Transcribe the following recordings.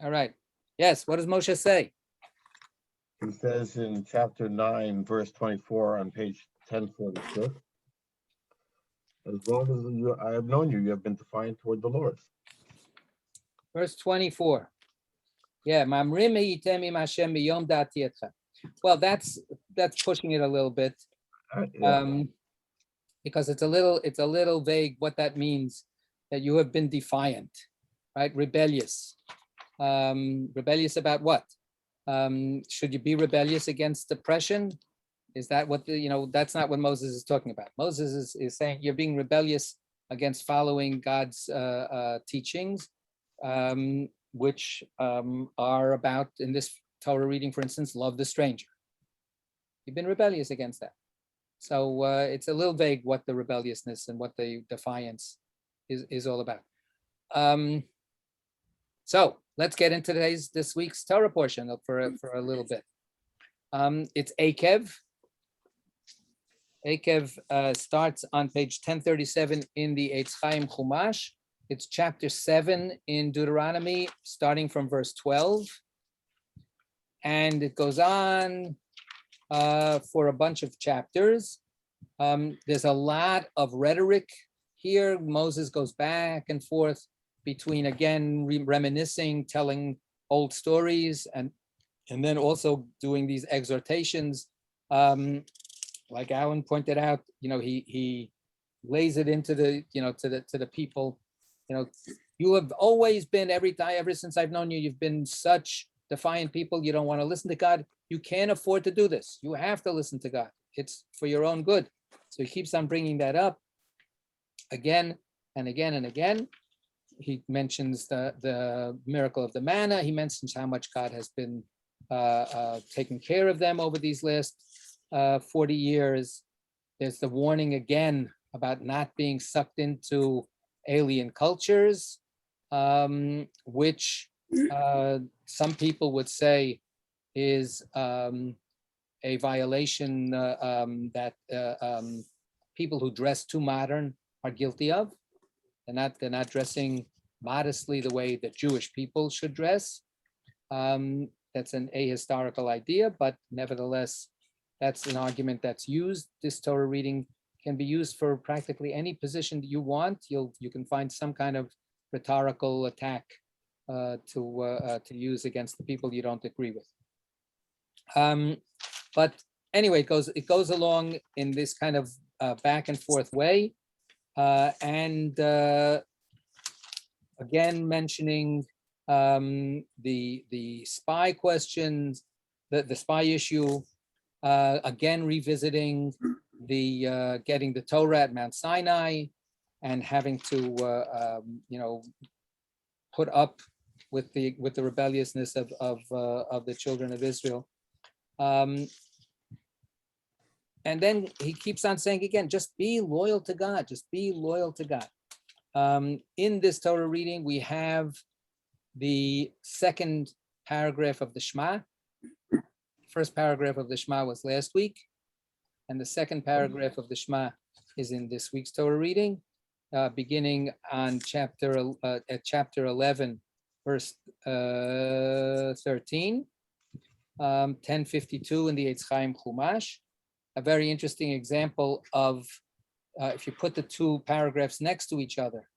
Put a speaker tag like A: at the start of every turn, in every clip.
A: All right. Yes. What does Moshe say?
B: He says in chapter 9, verse 24 on page 1046, as long as I have known you, you have been defiant toward the Lord.
A: Verse 24. Yeah. Well, that's pushing it a little bit.
B: Yeah.
A: Because it's a little vague what that means, that you have been defiant, right? Rebellious. Rebellious about what? Should you be rebellious against oppression? Is that what that's not what Moses is talking about. Moses is saying you're being rebellious against following God's teachings, which are about, in this Torah reading, for instance, love the stranger. You've been rebellious against that. So it's a little vague what the rebelliousness and what the defiance is all about. So let's get into this week's Torah portion for a little bit. It's Eqev. Eqev starts on page 1037 in the Eitz Chaim Chumash. It's chapter 7 in Deuteronomy, starting from verse 12. And it goes on for a bunch of chapters. There's a lot of rhetoric here. Moses goes back and forth between, again, reminiscing, telling old stories, and then also doing these exhortations. Like Alan pointed out, he lays it into the, to the people. You have always been, ever since I've known you, you've been such defiant people. You don't want to listen to God. You can't afford to do this. You have to listen to God. It's for your own good. So he keeps on bringing that up again and again and again. He mentions the miracle of the manna. He mentions how much God has been taking care of them over these last 40 years. There's the warning again about not being sucked into alien cultures, which some people would say is a violation that people who dress too modern are guilty of. They're not dressing modestly the way that Jewish people should dress. That's an ahistorical idea, but nevertheless, that's an argument that's used. This Torah reading can be used for practically any position that you want. You can find some kind of rhetorical attack to use against the people you don't agree with. But anyway, it goes along in this kind of back and forth way, and again mentioning the spy questions, the spy issue, again revisiting the getting the Torah at Mount Sinai and having to put up with the rebelliousness of the children of Israel. And then he keeps on saying again, just be loyal to God, just be loyal to God. In this Torah reading, we have the second paragraph of the Shema. First paragraph of the Shema was last week, and the second paragraph of the Shema is in this week's Torah reading, beginning on chapter 11, verse 13, 1052 in the Eitz Chaim Chumash. A very interesting example of, if you put the two paragraphs next to each other,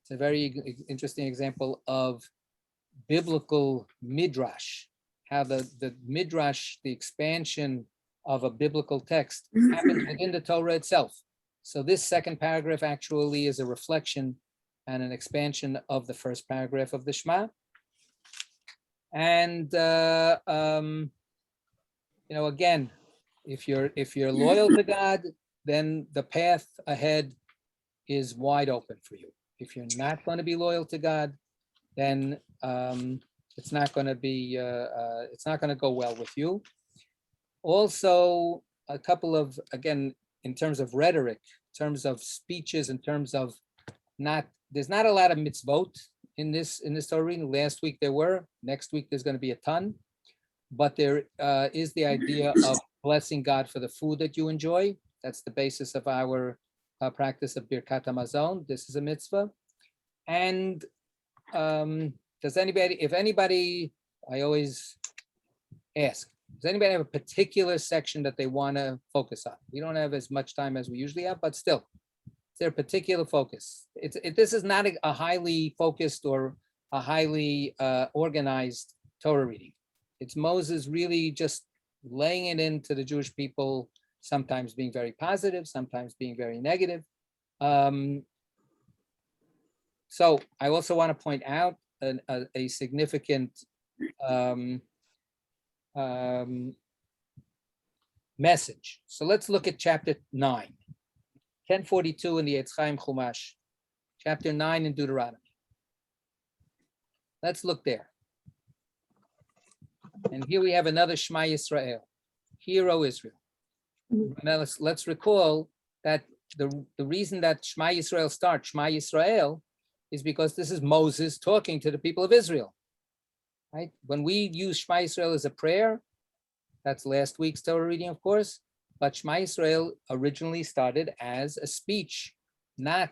A: it's a very interesting example of biblical midrash, how the midrash, the expansion of a biblical text, happens within the Torah itself. So this second paragraph actually is a reflection and an expansion of the first paragraph of the Shema. And again, if you're loyal to God, then the path ahead is wide open for you. If you're not going to be loyal to God, then it's not going to go well with you. Also, a couple of, again, in terms of rhetoric, in terms of speeches, in terms of there's not a lot of mitzvot in this Torah reading. Last week there were. Next week there's going to be a ton, but there is the idea of blessing God for the food that you enjoy. That's the basis of our practice of Birkat HaMazon. This is a mitzvah. And does anybody, if anybody, I always ask, does anybody have a particular section that they want to focus on? We don't have as much time as we usually have, but still, is there a particular focus? This is not a highly focused or a highly organized Torah reading. It's Moses really just laying it into the Jewish people, sometimes being very positive, sometimes being very negative. So I also want to point out a significant message. So let's look at chapter 9, 1042 in the Eitz Chaim Chumash, chapter 9 in Deuteronomy. Let's look there. And here we have another Shema Yisrael, Hear, O Israel. Now let's recall that the reason that Shema Yisrael starts Shema Yisrael is because this is Moses talking to the people of Israel. Right? When we use Shema Yisrael as a prayer, that's last week's Torah reading, of course, but Shema Yisrael originally started as a speech, not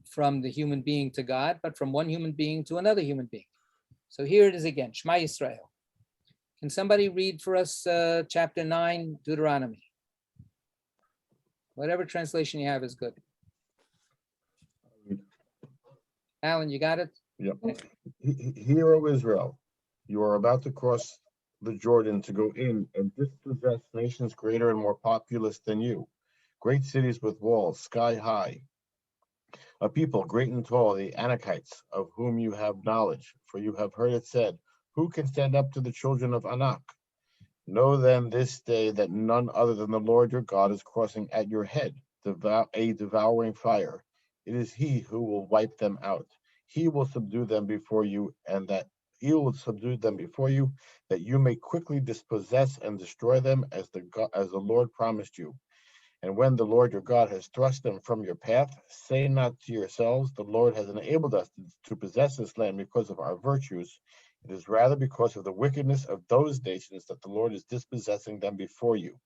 A: from the human being to God, but from one human being to another human being. So here it is again, Shema Yisrael. Can somebody read for us chapter 9, Deuteronomy? Whatever translation you have is good. Alan, you got it?
B: Yep. Hear, O Israel, you are about to cross the Jordan to go in and dispossess nations greater and more populous than you, great cities with walls sky high, a people great and tall, the Anakites, of whom you have knowledge, for you have heard it said, who can stand up to the children of Anak? Know then this day that none other than the Lord your God is crossing at your head, a devouring fire. It is he who will wipe them out. He will subdue them before you, and that he will subdue them before you, that you may quickly dispossess and destroy them as the Lord promised you. And when the Lord your God has thrust them from your path, say not to yourselves, the Lord has enabled us to possess this land because of our virtues. It is rather because of the wickedness of those nations that the Lord is dispossessing them before you.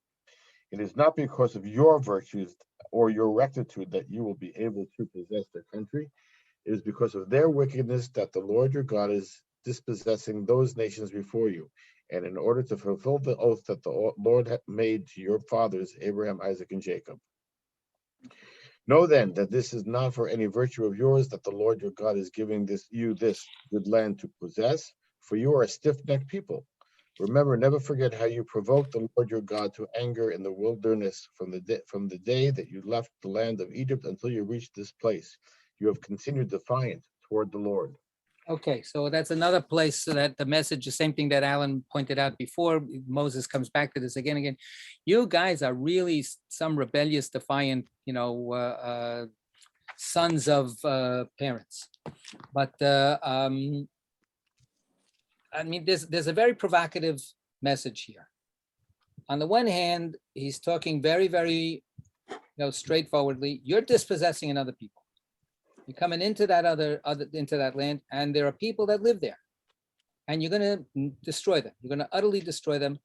B: It is not because of your virtues or your rectitude that you will be able to possess the country. It is because of their wickedness that the Lord your God is dispossessing those nations before you, and in order to fulfill the oath that the Lord had made to your fathers, Abraham, Isaac, and Jacob. Know then that this is not for any virtue of yours that the Lord your God is giving you this good land to possess, for you are a stiff-necked people. Remember, never forget how you provoked the Lord your God to anger in the wilderness from the day that you left the land of Egypt until you reached this place. You have continued defiant toward the Lord.
A: Okay, so that's another place so that the message, the same thing that Alan pointed out before, Moses comes back to this again and again. You guys are really some rebellious, defiant, sons of parents. But I mean, there's a very provocative message here. On the one hand, he's talking very, very, straightforwardly. You're dispossessing another people. You're coming into that into that land, and there are people that live there, and you're going to destroy them. You're going to utterly destroy them.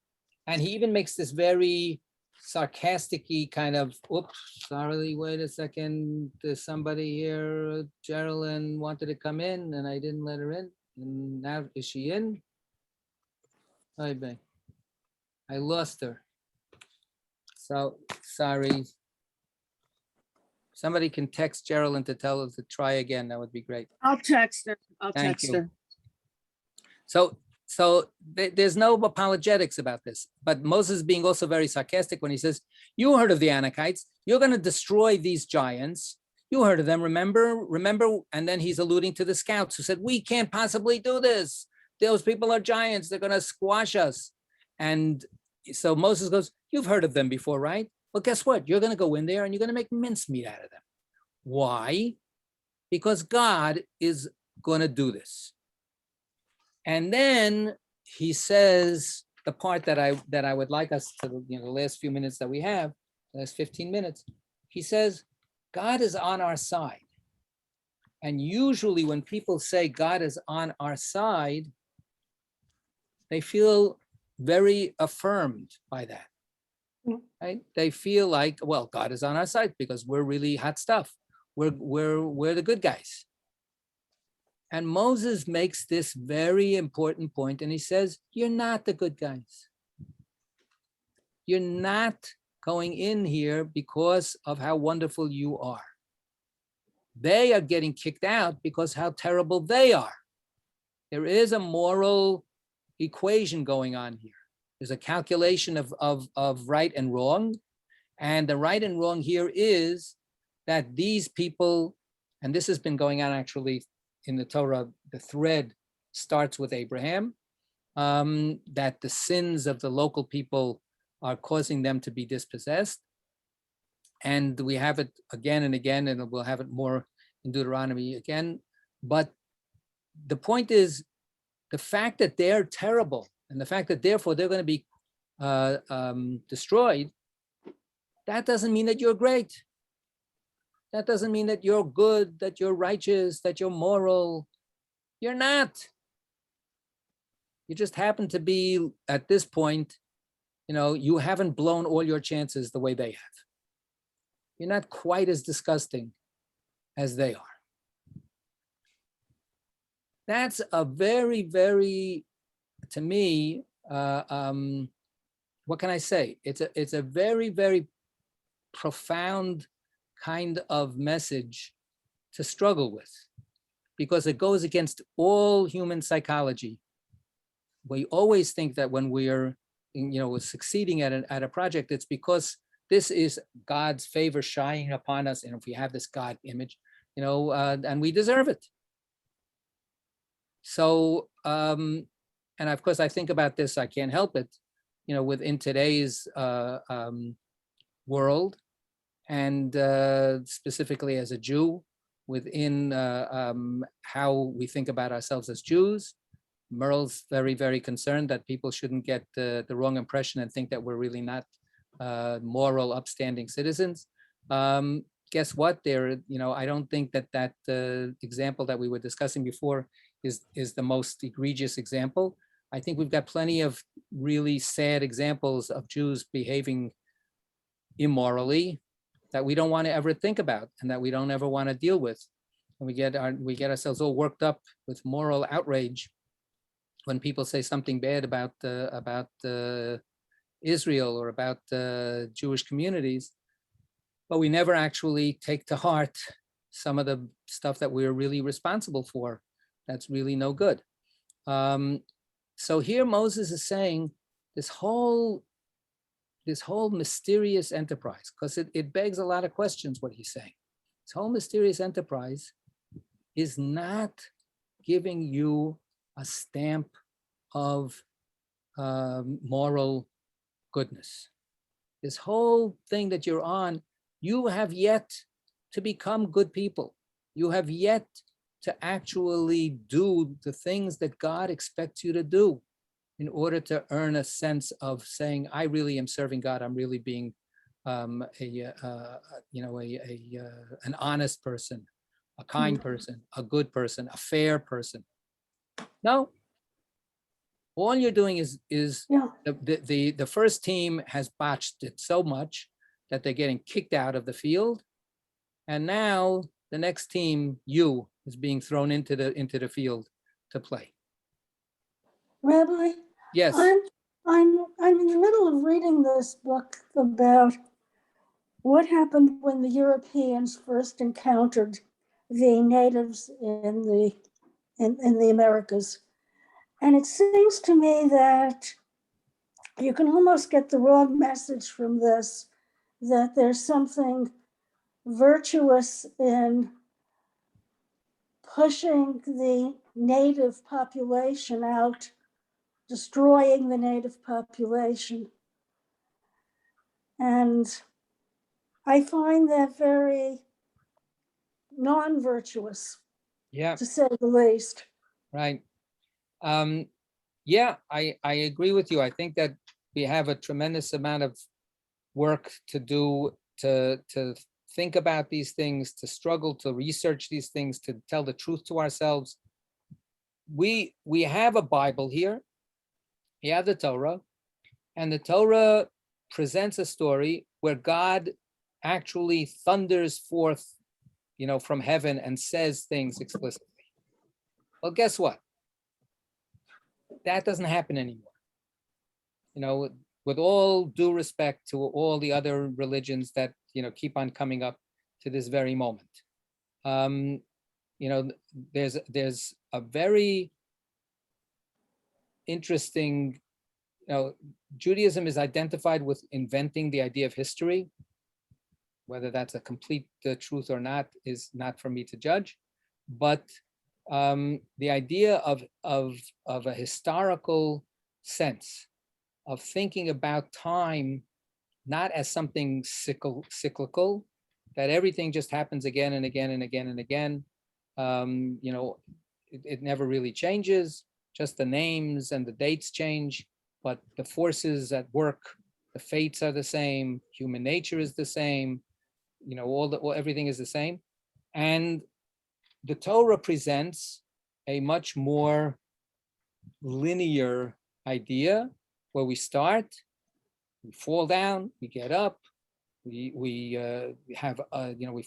A: And he even makes this very sarcastic-y kind of, oops, sorry, wait a second. There's somebody here. Geraldine wanted to come in, and I didn't let her in. And now, is she in? I lost her. So sorry. Somebody can text Geraldine to tell her to try again. That would be great.
C: I'll text her.
A: Thank you. So there's no apologetics about this, but Moses being also very sarcastic when he says, you heard of the Anakites, you're going to destroy these giants. You heard of them, remember? And then he's alluding to the scouts who said, we can't possibly do this. Those people are giants. They're going to squash us. And so Moses goes, you've heard of them before, right? Well, guess what? You're going to go in there and you're going to make mincemeat out of them. Why? Because God is going to do this. And then he says the part that I would like us to, the last few minutes that we have, last 15 minutes, he says, God is on our side. And usually when people say God is on our side, they feel very affirmed by that. Right? They feel like, well, God is on our side because we're really hot stuff. We're the good guys. And Moses makes this very important point, and he says, you're not the good guys. You're not going in here because of how wonderful you are. They are getting kicked out because how terrible they are. There is a moral equation going on here. There's a calculation of right and wrong. And the right and wrong here is that these people, and this has been going on actually in the Torah, the thread starts with Abraham, that the sins of the local people are causing them to be dispossessed. And we have it again and again, and we'll have it more in Deuteronomy again. But the point is, the fact that they're terrible and the fact that therefore they're going to be destroyed, that doesn't mean that you're great. That doesn't mean that you're good, that you're righteous, that you're moral. You're not. You just happen to be at this point, you haven't blown all your chances the way they have. You're not quite as disgusting as they are. That's a very, very, to me, what can I say? It's a very, very profound kind of message to struggle with, because it goes against all human psychology. We always think that when we're, succeeding at a project, it's because this is God's favor shining upon us, and if we have this God image, and we deserve it. So, and of course, I think about this, I can't help it, within today's world, and specifically as a Jew, within how we think about ourselves as Jews. Merle's very, very concerned that people shouldn't get the wrong impression and think that we're really not moral, upstanding citizens. Guess what? I don't think that example that we were discussing before is the most egregious example. I think we've got plenty of really sad examples of Jews behaving immorally that we don't want to ever think about and that we don't ever want to deal with. And we get ourselves all worked up with moral outrage when people say something bad about Israel or about Jewish communities, but we never actually take to heart some of the stuff that we're really responsible for. That's really no good. So here Moses is saying this whole mysterious enterprise, because it begs a lot of questions what he's saying. This whole mysterious enterprise is not giving you a stamp of moral goodness. This whole thing that you're on, you have yet to become good people. You have yet to actually do the things that God expects you to do in order to earn a sense of saying, I really am serving God. I'm really being an honest person, a kind person, a good person, a fair person. No. All you're doing is the first team has botched it so much that they're getting kicked out of the field. And now the next team, is being thrown into the field to play.
C: Rabbi,
A: yes,
C: I'm in the middle of reading this book about what happened when the Europeans first encountered the natives in the Americas. And it seems to me that you can almost get the wrong message from this, that there's something virtuous in pushing the native population out, destroying the native population. And I find that very non-virtuous, to say the least.
A: Right. Yeah, I agree with you. I think that we have a tremendous amount of work to do to think about these things, to struggle to research these things, to tell the truth to ourselves. We have a Bible here. We have the Torah, and the Torah presents a story where God actually thunders forth, from heaven and says things explicitly. Well, guess what? That doesn't happen anymore. With all due respect to all the other religions that, keep on coming up to this very moment. There's a very interesting, Judaism is identified with inventing the idea of history. Whether that's a complete truth or not is not for me to judge, but the idea of a historical sense of thinking about time not as something cyclical, that everything just happens again and again and again and again. It never really changes, just the names and the dates change, but the forces at work, the fates are the same, human nature is the same, everything is the same. And the Torah presents a much more linear idea where we start, we fall down, we get up, we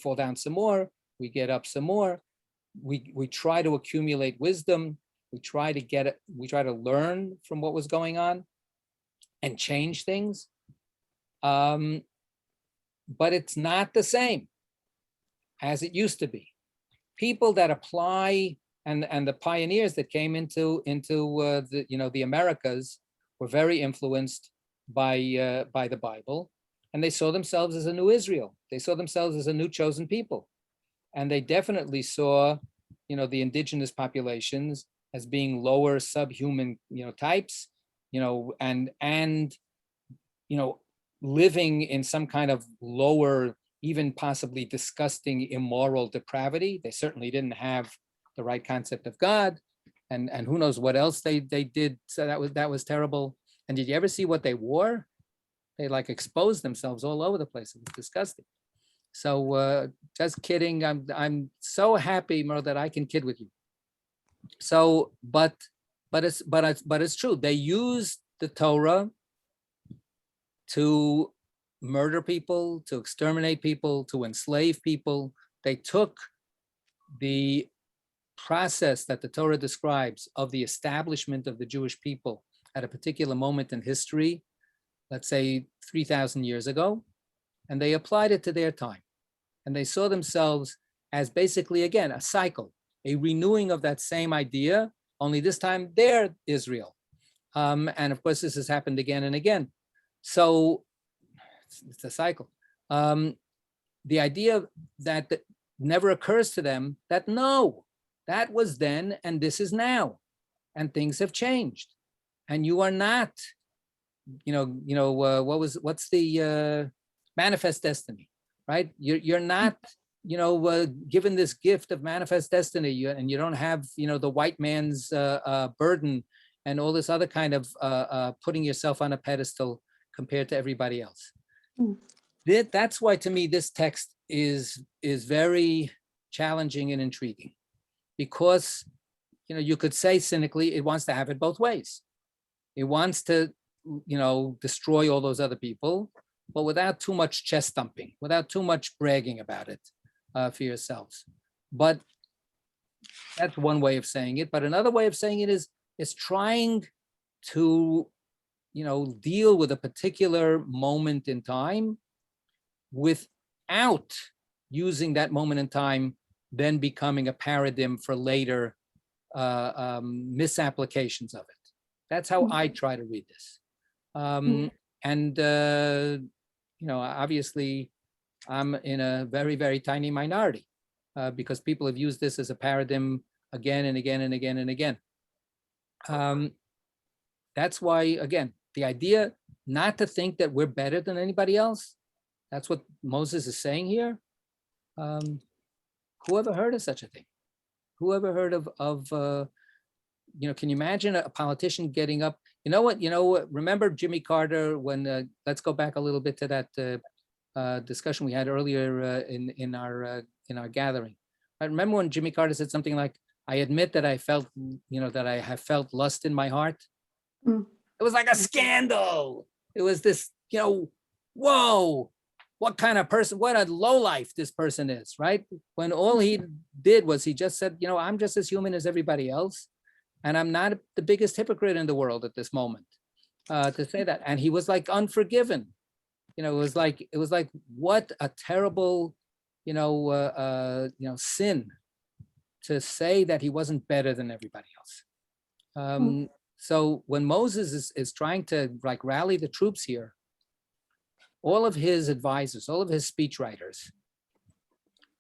A: fall down some more, we get up some more, we try to accumulate wisdom, we try to learn from what was going on and change things. But it's not the same as it used to be. People that apply and the pioneers that came into the Americas were very influenced by the Bible, and they saw themselves as a new Israel. They saw themselves as a new chosen people, and they definitely saw the indigenous populations as being lower subhuman types, and living in some kind of lower, even possibly disgusting, immoral depravity. They certainly didn't have the right concept of God, and who knows what else they did. So that was terrible. And did you ever see what they wore? They exposed themselves all over the place. It was disgusting. So just kidding. I'm so happy, Mer, that I can kid with you. So, but it's true. They used the Torah to murder people, to exterminate people, to enslave people. They took the process that the Torah describes of the establishment of the Jewish people at a particular moment in history, let's say 3,000 years ago, and they applied it to their time. And they saw themselves as basically, again, a cycle, a renewing of that same idea, only this time they're Israel. And of course, this has happened again and again. So it's a cycle. The idea that never occurs to them that no, that was then and this is now, and things have changed. And you are not, what's the manifest destiny, right? You're not, given this gift of manifest destiny, and you don't have, the white man's burden and all this other kind of putting yourself on a pedestal compared to everybody else. That's why, to me, this text is very challenging and intriguing, because, you could say cynically, it wants to have it both ways. It wants to, destroy all those other people, but without too much chest thumping, without too much bragging about it for yourselves. But that's one way of saying it. But another way of saying it is trying to, deal with a particular moment in time without using that moment in time then becoming a paradigm for later misapplications of it. That's how I try to read this. Obviously, I'm in a very, very tiny minority because people have used this as a paradigm again and again and again and again. That's why, again, the idea not to think that we're better than anybody else, that's what Moses is saying here. Who ever heard of such a thing? Who ever heard of can you imagine a politician getting up? You know what? Remember Jimmy Carter when? Let's go back a little bit to that discussion we had earlier in our gathering. I remember when Jimmy Carter said something like, "I admit that I felt, that I have felt lust in my heart." It was like a scandal. It was this, whoa. what kind of person, what a lowlife this person is, right? When all he did was he just said, I'm just as human as everybody else. And I'm not the biggest hypocrite in the world at this moment to say that. And he was like unforgiven. It was like, what a terrible, sin to say that he wasn't better than everybody else. So when Moses is trying to like rally the troops here, all of his advisors, all of his speechwriters,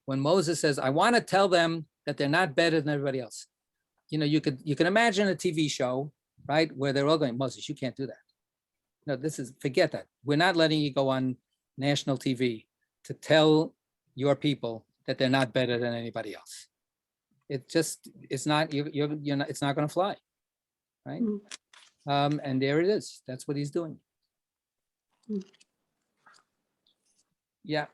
A: when Moses says, I want to tell them that they're not better than everybody else. You can imagine a TV show, right? Where they're all going, Moses, you can't do that. No, forget that. We're not letting you go on national TV to tell your people that they're not better than anybody else. It's not going to fly, right? And there it is. That's what he's doing. Yeah.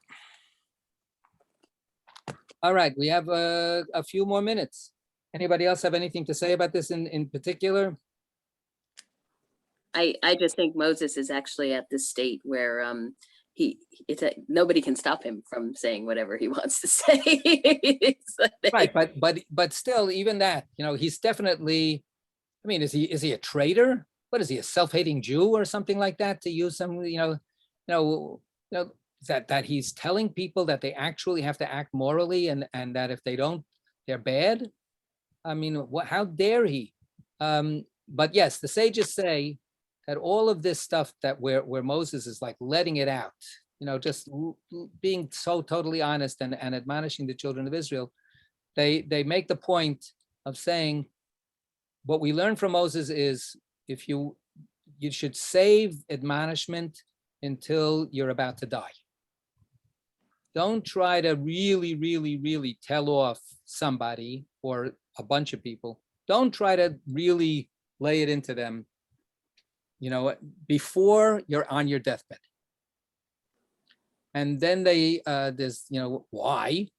A: All right, we have a few more minutes. Anybody else have anything to say about this in particular?
D: I just think Moses is actually at this state where nobody can stop him from saying whatever he wants to say.
A: Right, but still, even that, he's definitely. I mean, is he a traitor? What is he, a self-hating Jew or something like that? To use some, that he's telling people that they actually have to act morally, and that if they don't, they're bad. I mean, how dare he? But yes, the sages say that all of this stuff that where Moses is like letting it out, just being so totally honest and admonishing the children of Israel, they make the point of saying, what we learn from Moses is if you should save admonishment until you're about to die. Don't try to really, really, really tell off somebody or a bunch of people. Don't try to really lay it into them, before you're on your deathbed. And then there's, why?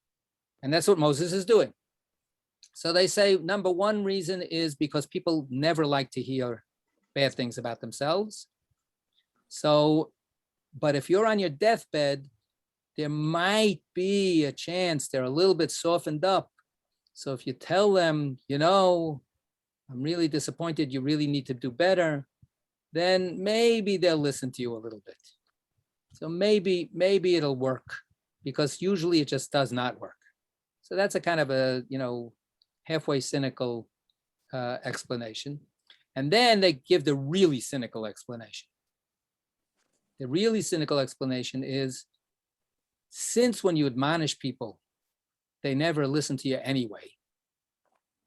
A: And that's what Moses is doing. So they say, number one reason is because people never like to hear bad things about themselves. So, but if you're on your deathbed, there might be a chance they're a little bit softened up. So if you tell them, I'm really disappointed, you really need to do better, then maybe they'll listen to you a little bit. So maybe it'll work, because usually it just does not work. So that's a kind of a, halfway cynical explanation. And then they give the really cynical explanation. The really cynical explanation is, since when you admonish people, they never listen to you anyway,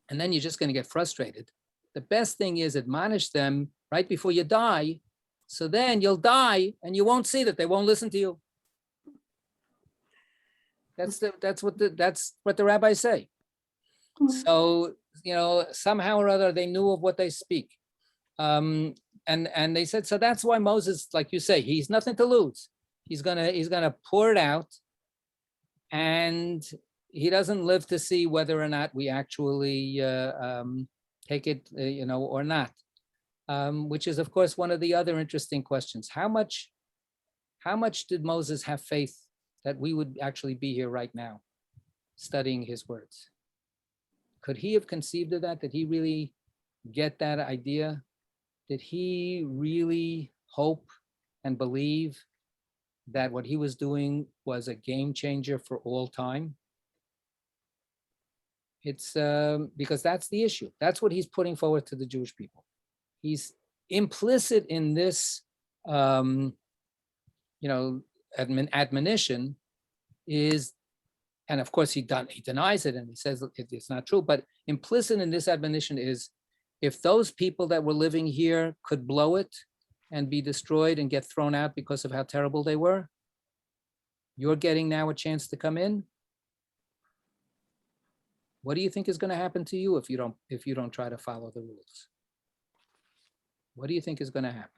A: and then you're just going to get frustrated, the best thing is admonish them right before you die, so then you'll die and you won't see that they won't listen to you. That's what the rabbis say. So, somehow or other, they knew of what they speak. And they said, so that's why Moses, like you say, he's nothing to lose. He's gonna pour it out, and he doesn't live to see whether or not we actually take it, or not. Which is, of course, one of the other interesting questions. How much did Moses have faith that we would actually be here right now, studying his words? Could he have conceived of that? Did he really get that idea? Did he really hope and believe that what he was doing was a game changer for all time? It's because that's the issue. That's what he's putting forward to the Jewish people. He's implicit in this, admonition is, and of course he denies it and he says it's not true, but implicit in this admonition is, if those people that were living here could blow it and be destroyed and get thrown out because of how terrible they were, you're getting now a chance to come in. What do you think is going to happen to you if you don't try to follow the rules? What do you think is going to happen?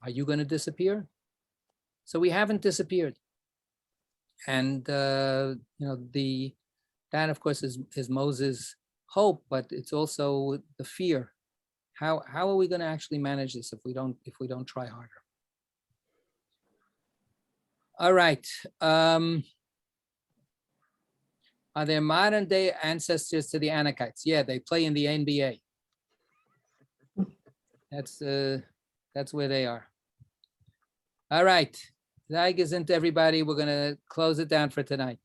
A: Are you going to disappear? So we haven't disappeared. And that of course is Moses' hope, but it's also the fear. How are we going to actually manage this if we don't try harder? All right. Are there modern day ancestors to the Anakites? Yeah, they play in the NBA. That's where they are. All right. Zag isn't everybody. We're gonna close it down for tonight.